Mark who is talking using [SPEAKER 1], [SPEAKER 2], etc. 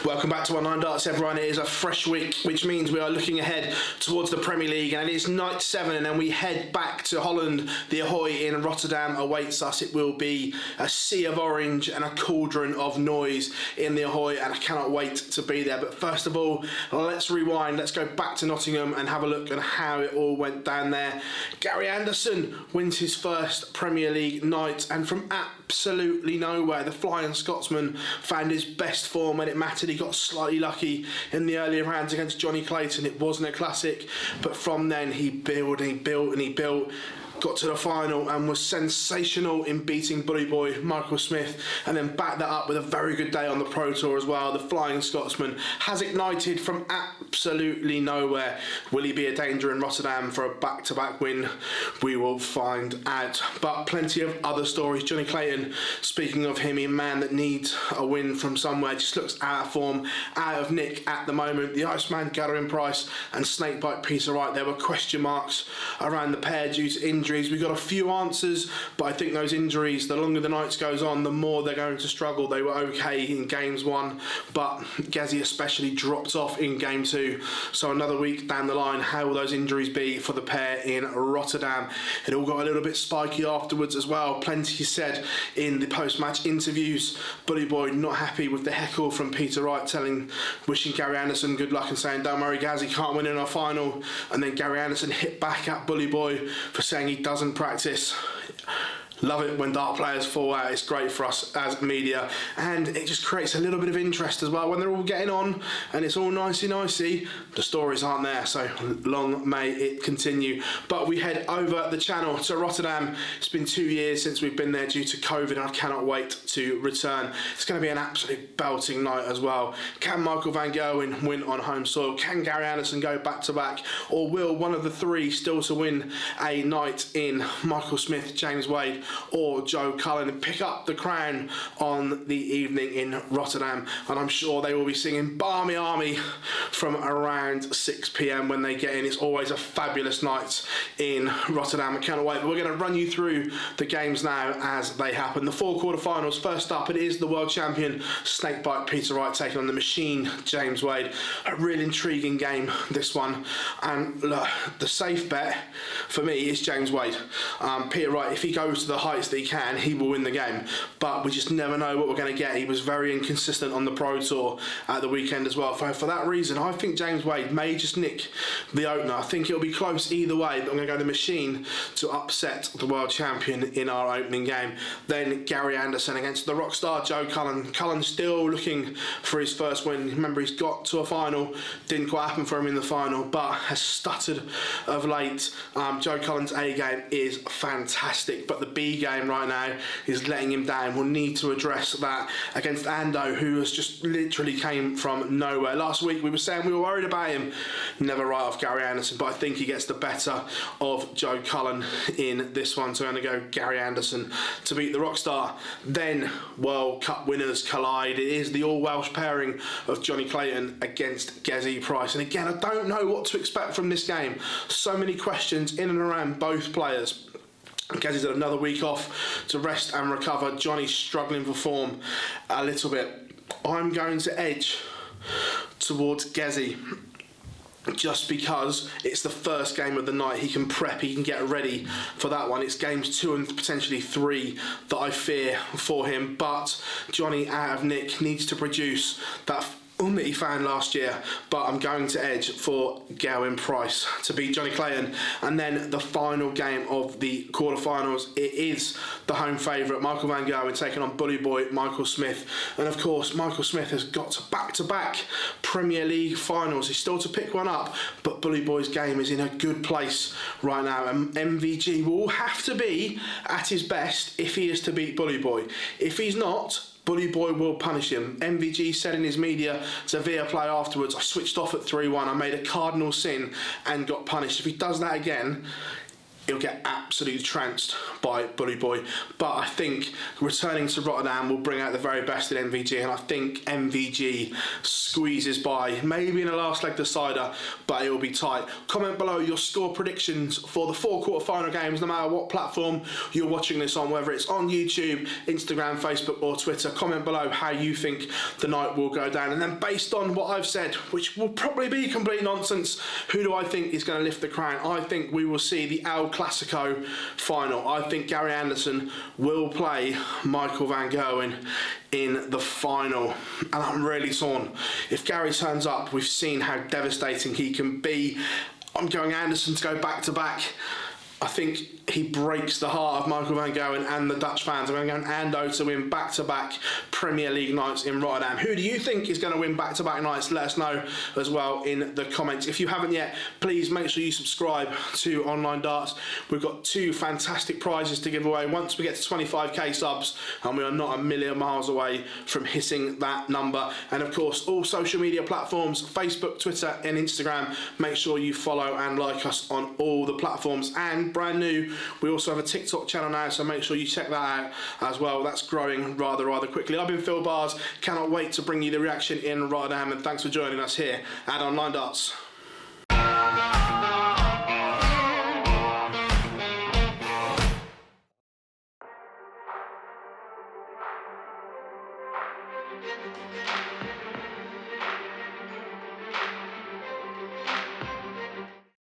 [SPEAKER 1] Welcome back to Our Nine Darts, everyone. It is a fresh week, which means we are looking ahead towards the Premier League, and it is night 7, and then we head back to Holland. The Ahoy in Rotterdam awaits us. It will be a sea of orange and a cauldron of noise in the Ahoy, and I cannot wait to be there. But first of all, let's rewind. Let's go back to Nottingham and have a look at how it all went down there. Gary Anderson wins his first Premier League night, and from absolutely nowhere, the Flying Scotsman found his best form when it mattered. He got slightly lucky in the earlier rounds against Jonny Clayton. It wasn't a classic, but from then he built and he built and he built. Got to the final and was sensational in beating Bully Boy Michael Smith, and then backed that up with a very good day on the Pro Tour as well. The Flying Scotsman has ignited from absolutely nowhere. Will he be a danger in Rotterdam for a back-to-back win? We will find out. But plenty of other stories. Jonny Clayton, speaking of him, a man that needs a win from somewhere, just looks out of form, out of nick at the moment. The Iceman, Gerwen Price, and Snakebite Peter Wright, there were question marks around the pair due to injury. We got a few answers, but I think those injuries, the longer the nights goes on, the more they're going to struggle. They were okay in games 1, but Gezi especially dropped off in game 2. So another week down the line, how will those injuries be for the pair in Rotterdam? It all got a little bit spiky afterwards as well. Plenty said in the post-match interviews. Bully Boy not happy with the heckle from Peter Wright, wishing Gary Anderson good luck and saying, "Don't worry, Gezi can't win in our final." And then Gary Anderson hit back at Bully Boy for saying he doesn't practice. Love it when dart players fall out. It's great for us as media, and it just creates a little bit of interest as well when they're all getting on and it's all nicey. The stories aren't there, so long may it continue. But we head over the channel to Rotterdam. It's been 2 years since we've been there due to COVID, and I cannot wait to return. It's going to be an absolute belting night as well. Can Michael van Gerwen win on home soil? Can Gary Anderson go back to back, or will one of the three still to win a night in Michael Smith, James Wade, or Joe Cullen, and pick up the crown on the evening in Rotterdam? And I'm sure they will be singing Barmy Army from around 6 p.m. when they get in. It's always a fabulous night in Rotterdam. I cannot wait. But we're going to run you through the games now as they happen. The 4 quarterfinals. First up, it is the world champion Snakebite Peter Wright taking on the machine James Wade. A real intriguing game, this one. And look, the safe bet for me is James Wade. Peter Wright, if he goes to the heights that he can, he will win the game, but we just never know what we're going to get. He was very inconsistent on the Pro Tour at the weekend as well. For that reason, I think James Wade may just nick the opener. I think it'll be close either way, but I'm going to go the machine to upset the world champion in our opening game. Then Gary Anderson against the rock star Joe Cullen. Cullen still looking for his first win. Remember, he's got to a final, didn't quite happen for him in the final, but has stuttered of late. Joe Cullen's A game is fantastic, but the B game right now is letting him down. We'll need to address that against Ando, who has just literally came from nowhere. Last week we were saying we were worried about him. Never write off Gary Anderson, but I think he gets the better of Joe Cullen in this one. So I'm going to go Gary Anderson to beat the Rockstar. Then World Cup winners collide. It is the all-Welsh pairing of Jonny Clayton against Gezi Price. And again, I don't know what to expect from this game. So many questions in and around both players. Gezi's had another week off to rest and recover. Jonny's struggling for form a little bit. I'm going to edge towards Gezi, just because it's the first game of the night. He can prep, he can get ready for that one. It's games 2 and potentially 3 that I fear for him. But Jonny, out of nick, needs to produce that that he found last year, but I'm going to edge for Gerwyn Price to beat Jonny Clayton. And then the final game of the quarterfinals, it is the home favourite Michael van Gerwen taking on Bully Boy Michael Smith. And of course, Michael Smith has got to back-to-back Premier League finals. He's still to pick one up, but Bully Boy's game is in a good place right now, and MVG will have to be at his best if he is to beat Bully Boy. If he's not, Bully Boy will punish him. MVG said in his media to Viaplay afterwards, "I switched off at 3-1, I made a cardinal sin and got punished. If he does that again, he'll get absolutely trounced by Bully Boy. But I think returning to Rotterdam will bring out the very best in MVG, and I think MVG squeezes by, maybe in the last leg decider, but it will be tight. Comment below your score predictions for the 4 quarter-final games, no matter what platform you're watching this on, whether it's on YouTube, Instagram, Facebook or Twitter. Comment below how you think the night will go down, and then based on what I've said, which will probably be complete nonsense, who do I think is going to lift the crown? I think we will see the El Clasico final. I think Gary Anderson will play Michael van Gerwen in the final, and I'm really torn. If Gary turns up, we've seen how devastating he can be. I'm going Anderson to go back to back. I think he breaks the heart of Michael van Gerwen and the Dutch fans. I'm going to go Ando to win back-to-back Premier League nights in Rotterdam. Who do you think is going to win back-to-back nights? Let us know as well in the comments. If you haven't yet, please make sure you subscribe to Online Darts. We've got 2 fantastic prizes to give away once we get to 25k subs, and we are not a million miles away from hitting that number. And of course, all social media platforms, Facebook, Twitter and Instagram. Make sure you follow and like us on all the platforms. And brand new, we also have a TikTok channel now, so make sure you check that out as well. That's growing rather quickly. I've been Phill Bars, cannot wait to bring you the reaction in Rotterdam, and thanks for joining us here at Online Darts.